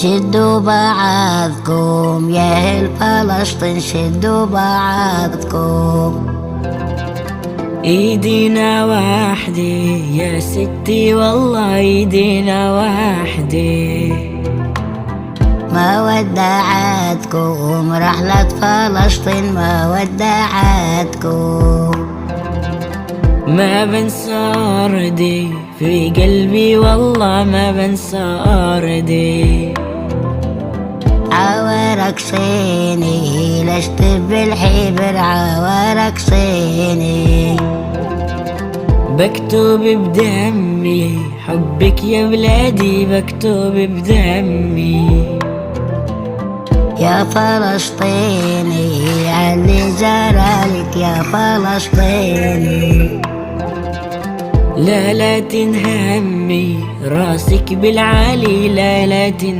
شدوا بعضكم يا أهل فلسطين، شدوا بعضكم. ايدينا واحدة يا ستي والله ايدينا واحدة. ما ودعتكم رحلة فلسطين، ما ودعتكم. ما بنسى أرضي في قلبي والله ما بنسى أرضي. عوارك صيني لست بالحبر، عوارك صيني. بكتب بدمي حبك يا بلادي، بكتب بدمي. يا فلسطيني علي زرالك يا فلسطيني. لا لا تنهمي راسك بالعالي، لا لا تنهمي.